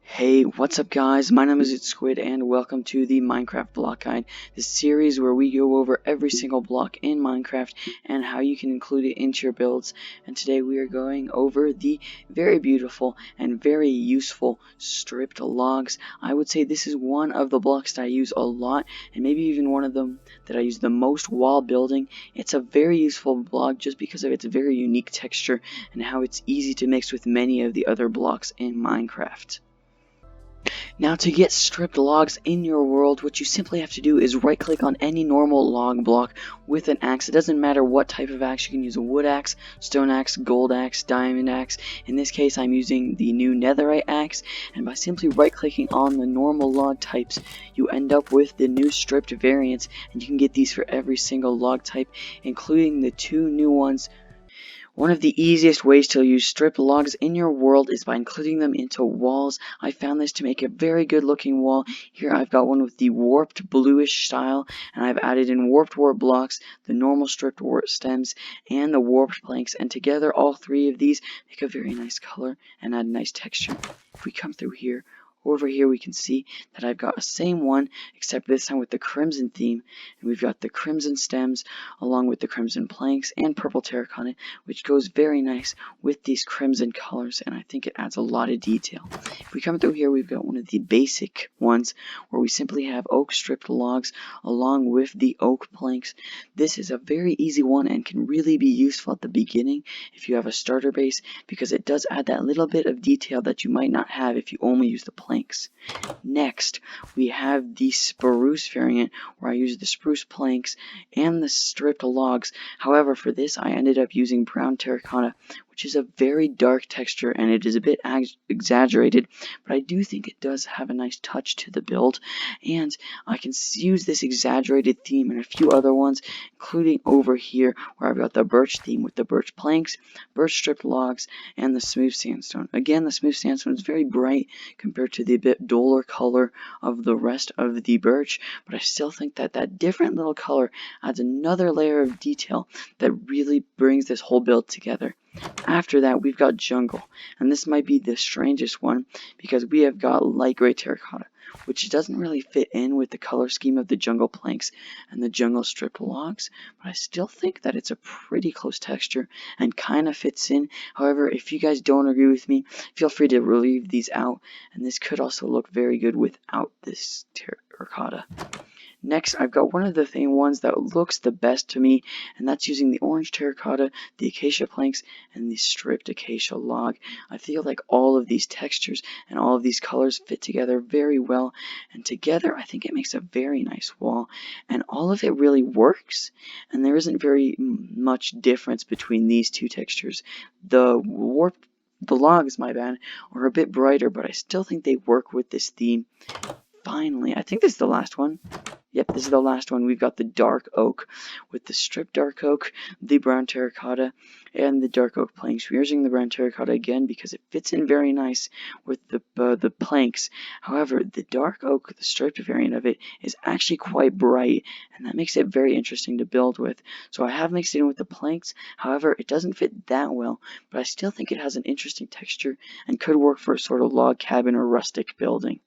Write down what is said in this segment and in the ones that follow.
Hey, what's up guys? My name is Squid and welcome to the Minecraft Block Guide, the series where we go over every single block in Minecraft and how you can include it into your builds. And today we are going over the very beautiful and very useful stripped logs. I would say this is one of the blocks that I use a lot, and maybe even one of them that I use the most while building. It's a very useful block just because of its very unique texture and how it's easy to mix with many of the other blocks in Minecraft. Now, to get stripped logs in your world, what you simply have to do is right click on any normal log block with an axe. It doesn't matter what type of axe. You can use a wood axe, stone axe, gold axe, diamond axe. In this case, I'm using the new netherite axe, and by simply right clicking on the normal log types, you end up with the new stripped variants, and you can get these for every single log type, including the two new ones. One of the easiest ways to use stripped logs in your world is by including them into walls. I found this to make a very good looking wall. Here I've got one with the warped bluish style, and I've added in warp blocks, the normal stripped warp stems, and the warped planks, and together all three of these make a very nice color and add nice texture. If we come through here, over here we can see that I've got the same one, except this time with the crimson theme, and we've got the crimson stems along with the crimson planks and purple terracotta, which goes very nice with these crimson colors, and I think it adds a lot of detail. If we come through here, we've got one of the basic ones where we simply have oak stripped logs along with the oak planks. This is a very easy one and can really be useful at the beginning if you have a starter base, because it does add that little bit of detail that you might not have if you only use the planks. Next, we have the spruce variant where I use the spruce planks and the stripped logs. However, for this I ended up using brown terracotta, which is a very dark texture and it is a bit exaggerated, but I do think it does have a nice touch to the build, and I can use this exaggerated theme and a few other ones, including over here where I've got the birch theme with the birch planks, birch stripped logs, and the smooth sandstone. Again, the smooth sandstone is very bright compared to the bit duller color of the rest of the birch, but I still think that that different little color adds another layer of detail that really brings this whole build together. After that, we've got jungle, and this might be the strangest one because we have got light gray terracotta, which doesn't really fit in with the color scheme of the jungle planks and the jungle stripped logs, but I still think that it's a pretty close texture and kind of fits in. However, if you guys don't agree with me, feel free to leave these out, and this could also look very good without this terracotta. Next, I've got one of the ones that looks the best to me, and that's using the orange terracotta, the acacia planks, and the stripped acacia log. I feel like all of these textures and all of these colors fit together very well, and together I think it makes a very nice wall, and all of it really works, and there isn't very much difference between these two textures. The logs, my bad, are a bit brighter, but I still think they work with this theme. Finally, I think this is the last one. Yep, this is the last one. We've got the dark oak with the stripped dark oak, the brown terracotta, and the dark oak planks. We're using the brown terracotta again because it fits in very nice with the planks. However, the dark oak, the stripped variant of it, is actually quite bright, and that makes it very interesting to build with. So I have mixed it in with the planks. However, it doesn't fit that well, but I still think it has an interesting texture and could work for a sort of log cabin or rustic building.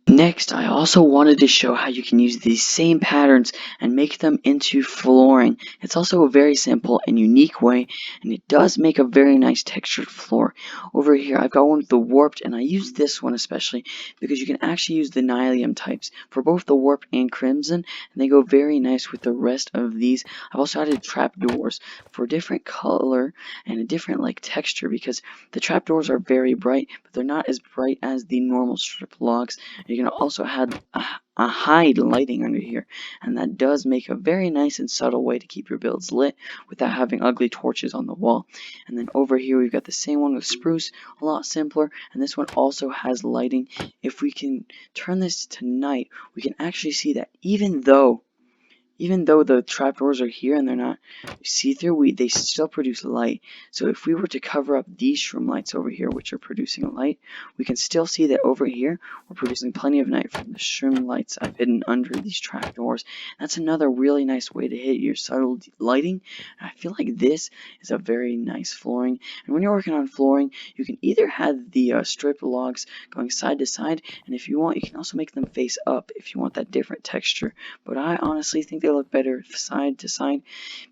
Next, I also wanted to show how you can use these same patterns and make them into flooring. It's also a very simple and unique way, and it does make a very nice textured floor. Over here, I've got one with the warped, and I use this one especially because you can actually use the nylium types for both the warped and crimson, and they go very nice with the rest of these. I've also added trapdoors for a different color and a different texture, because the trapdoors are very bright, but they're not as bright as the normal strip logs. You can also add a hide lighting under here, and that does make a very nice and subtle way to keep your builds lit without having ugly torches on the wall. And then over here we've got the same one with spruce, a lot simpler, and this one also has lighting. If we can turn this to night, we can actually see that even though even though the trapdoors are here and they're not see-through, they still produce light. So if we were to cover up these shroom lights over here, which are producing light, we can still see that over here we're producing plenty of light from the shroom lights I've hidden under these trapdoors. That's another really nice way to hit your subtle lighting. And I feel like this is a very nice flooring. And when you're working on flooring, you can either have the strip logs going side to side, and if you want, you can also make them face up if you want that different texture. But I honestly think they look better side to side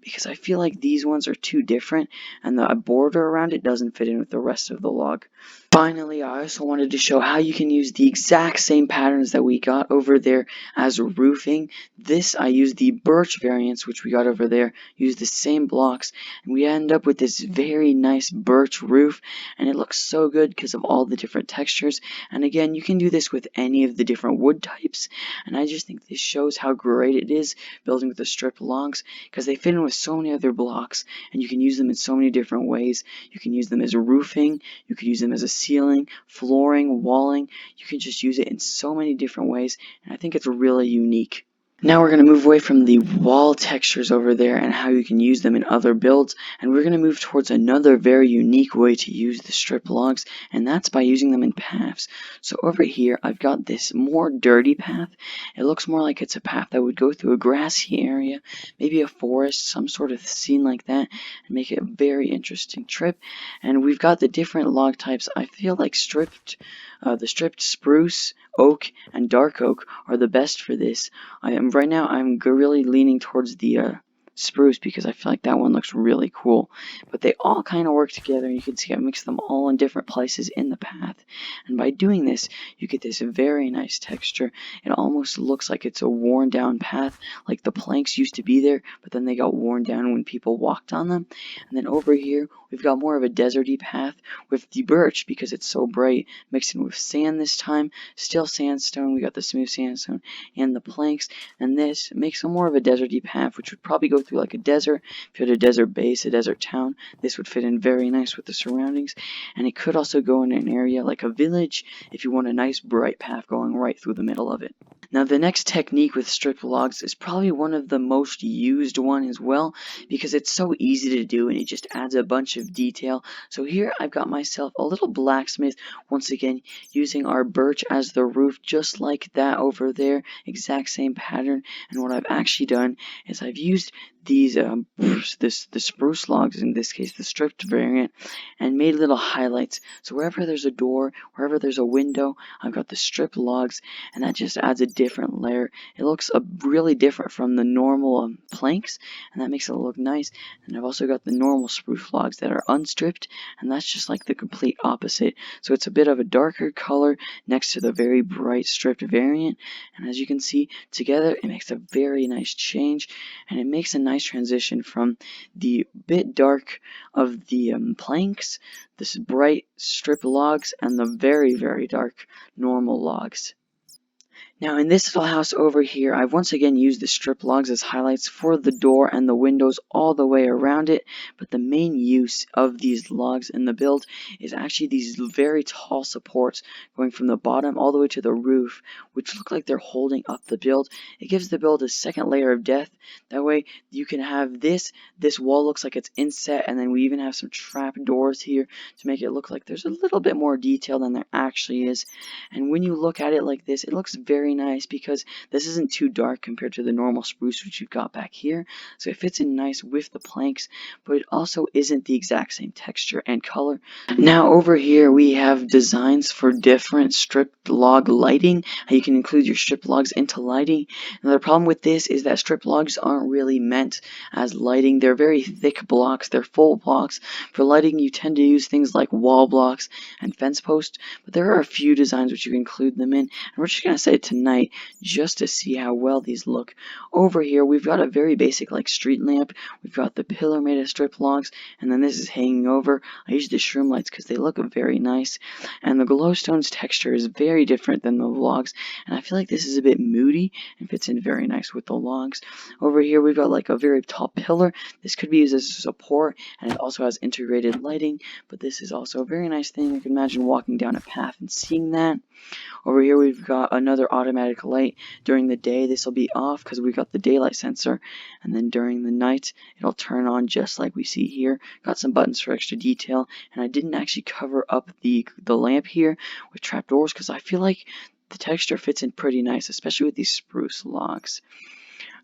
because I feel like these ones are too different and the border around it doesn't fit in with the rest of the log. Finally, I also wanted to show how you can use the exact same patterns that we got over there as roofing. This, I used the birch variants, which we got over there, used the same blocks, and we end up with this very nice birch roof, and it looks so good because of all the different textures. And again, you can do this with any of the different wood types, and I just think this shows how great it is building with the stripped logs, because they fit in with so many other blocks, and you can use them in so many different ways. You can use them as roofing, you could use them as a ceiling, flooring, walling. You can just use it in so many different ways, and I think it's really unique. Now we're going to move away from the wall textures over there and how you can use them in other builds, and we're going to move towards another very unique way to use the strip logs, and that's by using them in paths. So over here I've got this more dirty path. It looks more like it's a path that would go through a grassy area, maybe a forest, some sort of scene like that, and make it a very interesting trip. And we've got the different log types. I feel like the stripped spruce, oak, and dark oak are the best for this. Right now I'm really leaning towards the spruce because I feel like that one looks really cool. But they all kind of work together, and you can see I mixed them all in different places in the path. And by doing this, you get this very nice texture. It almost looks like it's a worn down path, like the planks used to be there, but then they got worn down when people walked on them. And then over here, we've got more of a deserty path with the birch because it's so bright, mixed in with sand this time, still sandstone. We got the smooth sandstone and the planks, and this makes a more of a deserty path, which would probably go through like a desert. If you had a desert base, a desert town, this would fit in very nice with the surroundings. And it could also go in an area like a village if you want a nice bright path going right through the middle of it. Now the next technique with stripped logs is probably one of the most used one as well, because it's so easy to do and it just adds a bunch of detail. So here I've got myself a little blacksmith, once again using our birch as the roof, just like that over there, exact same pattern. And what I've actually done is I've used these the spruce logs, in this case the stripped variant, and made little highlights. So wherever there's a door, wherever there's a window, I've got the stripped logs, and that just adds a different layer. It looks really different from the normal planks, and that makes it look nice. And I've also got the normal spruce logs that are unstripped, and that's just like the complete opposite. So it's a bit of a darker color next to the very bright stripped variant, and as you can see together it makes a very nice change, and it makes a nice transition from the bit dark of the planks, this bright strip logs, and the very, very dark normal logs. Now in this little house over here, I've once again used the strip logs as highlights for the door and the windows all the way around it, but the main use of these logs in the build is actually these very tall supports going from the bottom all the way to the roof, which look like they're holding up the build. It gives the build a second layer of depth. That way you can have this wall looks like it's inset, and then we even have some trap doors here to make it look like there's a little bit more detail than there actually is. And when you look at it like this, it looks very nice because this isn't too dark compared to the normal spruce which you've got back here, so it fits in nice with the planks, but it also isn't the exact same texture and color. Now over here we have designs for different stripped log lighting, how you can include your stripped logs into lighting. Now the problem with this is that stripped logs aren't really meant as lighting. They're very thick blocks, they're full blocks. For lighting you tend to use things like wall blocks and fence posts, but there are a few designs which you can include them in, and we're just going to say tonight just to see how well these look. Over here we've got a very basic like street lamp. We've got the pillar made of strip logs, and then this is hanging over. I use the shroom lights because they look very nice, and the glowstone's texture is very different than the logs, and I feel like this is a bit moody and fits in very nice with the logs. Over here we've got like a very tall pillar. This could be used as a support, and it also has integrated lighting, but this is also a very nice thing. You can imagine walking down a path and seeing that. Over here we've got another automatic light. During the day, this will be off because we got the daylight sensor, and then during the night, it'll turn on just like we see here. Got some buttons for extra detail, and I didn't actually cover up the lamp here with trapdoors because I feel like the texture fits in pretty nice, especially with these spruce logs.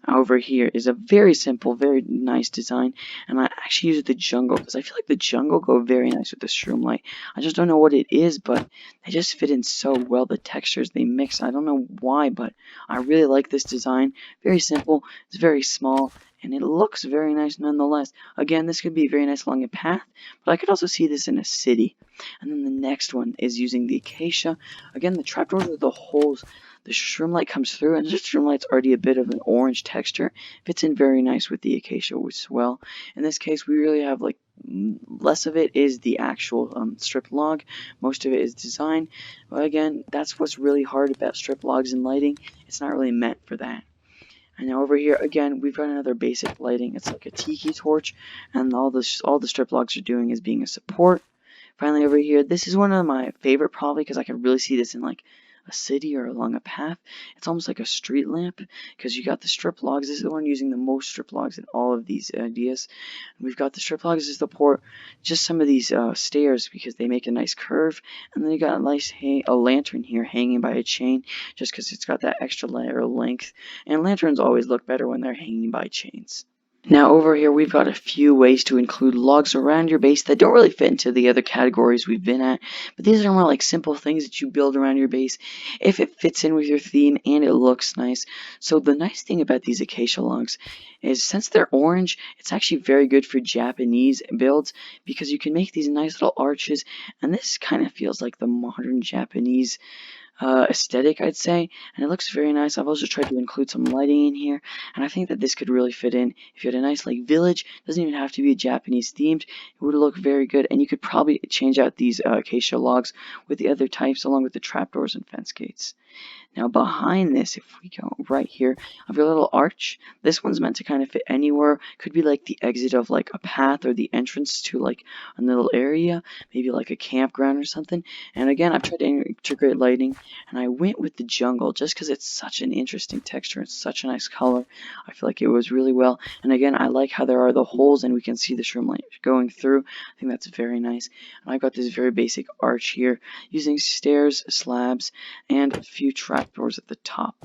Over here is a very simple, very nice design, and I actually use the jungle because I feel like the jungle go very nice with the shroom light. I just don't know what it is, but they just fit in so well. The textures they mix, I don't know why, but I really like this design. Very simple, it's very small, and it looks very nice nonetheless. Again, this could be very nice along a path, but I could also see this in a city. And then the next one is using the acacia. Again, the trapdoors are the holes. The shroom light comes through, and the shroom light's already a bit of an orange texture. Fits in very nice with the acacia as well. In this case, we really have like less of it is the actual strip log. Most of it is design. But again, that's what's really hard about strip logs and lighting. It's not really meant for that. And now over here, again, we've got another basic lighting. It's like a tiki torch, and all the strip logs are doing is being a support. Finally, over here, this is one of my favorite probably because I could really see this in like a city or along a path. It's almost like a street lamp because you got the strip logs. This is the one using the most strip logs in all of these ideas. And we've got the strip logs as the port, just some of these stairs because they make a nice curve. And then you got a nice a lantern here hanging by a chain just because it's got that extra layer of length. And lanterns always look better when they're hanging by chains. Now over here we've got a few ways to include logs around your base that don't really fit into the other categories we've been at, but these are more like simple things that you build around your base if it fits in with your theme and it looks nice. So the nice thing about these acacia logs is since they're orange, it's actually very good for Japanese builds because you can make these nice little arches, and this kind of feels like the modern Japanese aesthetic, I'd say, and it looks very nice. I've also tried to include some lighting in here, and I think that this could really fit in. If you had a nice like village, doesn't even have to be Japanese themed, it would look very good, and you could probably change out these acacia logs with the other types along with the trapdoors and fence gates. Now behind this, if we go right here, I've got a little arch. This one's meant to kind of fit anywhere. Could be like the exit of like a path or the entrance to like a little area, maybe like a campground or something. And again, I've tried to integrate lighting, and I went with the jungle just because it's such an interesting texture and such a nice color. I feel like it was really well. And again, I like how there are the holes and we can see the shroom light going through. I think that's very nice. And I've got this very basic arch here using stairs, slabs, and a few trapdoors at the top.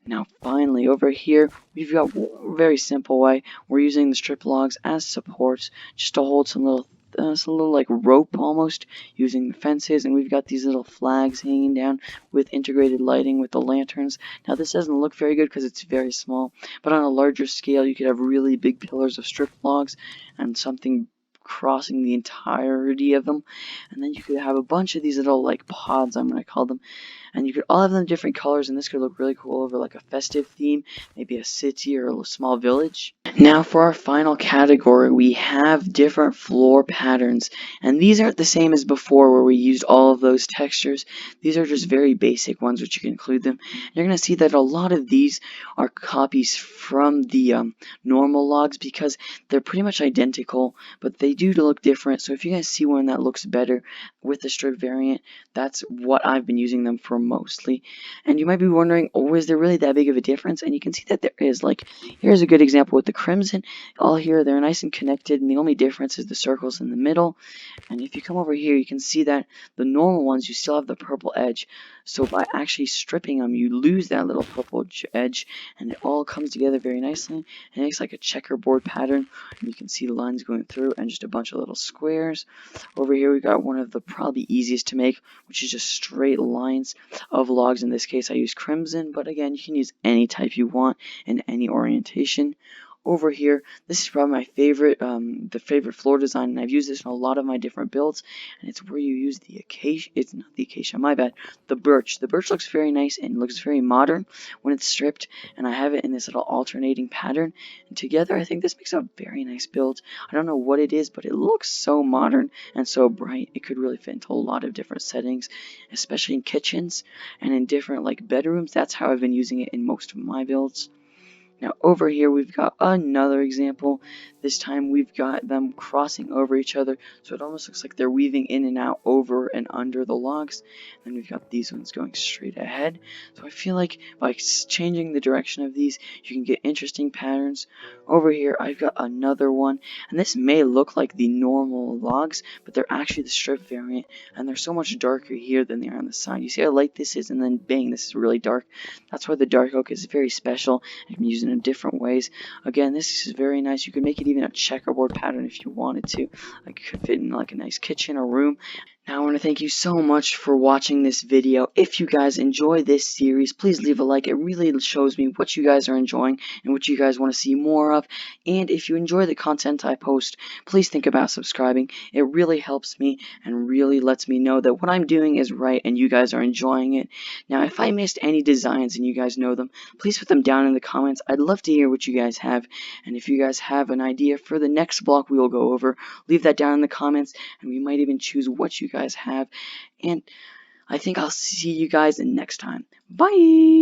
Now finally over here we've got a very simple way. We're using the strip logs as supports just to hold some little like rope almost using the fences, and we've got these little flags hanging down with integrated lighting with the lanterns. Now this doesn't look very good because it's very small, but on a larger scale you could have really big pillars of strip logs and something crossing the entirety of them, and then you could have a bunch of these little like pods, I'm gonna call them, and you could all have them different colors, and this could look really cool over like a festive theme, maybe a city or a small village. Now for our final category, we have different floor patterns, and these aren't the same as before where we used all of those textures. These are just very basic ones which you can include them. You're going to see that a lot of these are copies from the normal logs because they're pretty much identical, but they do look different. So if you guys see one that looks better with the strip variant, that's what I've been using them for mostly. And you might be wondering, oh, is there really that big of a difference? And you can see that there is. Like, here's a good example with the crimson. All here, they're nice and connected, and the only difference is the circles in the middle. And if you come over here, you can see that the normal ones, you still have the purple edge. So by actually stripping them, you lose that little purple edge, and it all comes together very nicely. And it makes like a checkerboard pattern. And you can see the lines going through and just a bunch of little squares. Over here, we got one of the probably easiest to make, which is just straight lines of logs. In this case, I use crimson, but again, you can use any type you want in any orientation. Over here, this is probably my favorite, the favorite floor design, and I've used this in a lot of my different builds, and it's where you use the acacia, it's not the acacia, my bad, the birch. The birch looks very nice and looks very modern when it's stripped, and I have it in this little alternating pattern, and together I think this makes a very nice build. I don't know what it is, but it looks so modern and so bright. It could really fit into a lot of different settings, especially in kitchens and in different like bedrooms. That's how I've been using it in most of my builds. Now over here we've got another example. This time we've got them crossing over each other, so it almost looks like they're weaving in and out over and under the logs. And we've got these ones going straight ahead. So I feel like by changing the direction of these, you can get interesting patterns. Over here I've got another one, and this may look like the normal logs, but they're actually the strip variant, and they're so much darker here than they are on the side. You see how light this is, and then bang, this is really dark. That's why the dark oak is very special and can be used in different ways. Again, this is very nice. You could make it even a checkerboard pattern if you wanted to. Like, it could fit in like a nice kitchen or room. Now, I want to thank you so much for watching this video. If you guys enjoy this series, please leave a like. It really shows me what you guys are enjoying and what you guys want to see more of. And if you enjoy the content I post, please think about subscribing. It really helps me and really lets me know that what I'm doing is right and you guys are enjoying it. Now, if I missed any designs and you guys know them, please put them down in the comments. I'd love to hear what you guys have. And if you guys have an idea for the next block we will go over, leave that down in the comments, and we might even choose what you guys have. And I think I'll see you guys next time. Bye!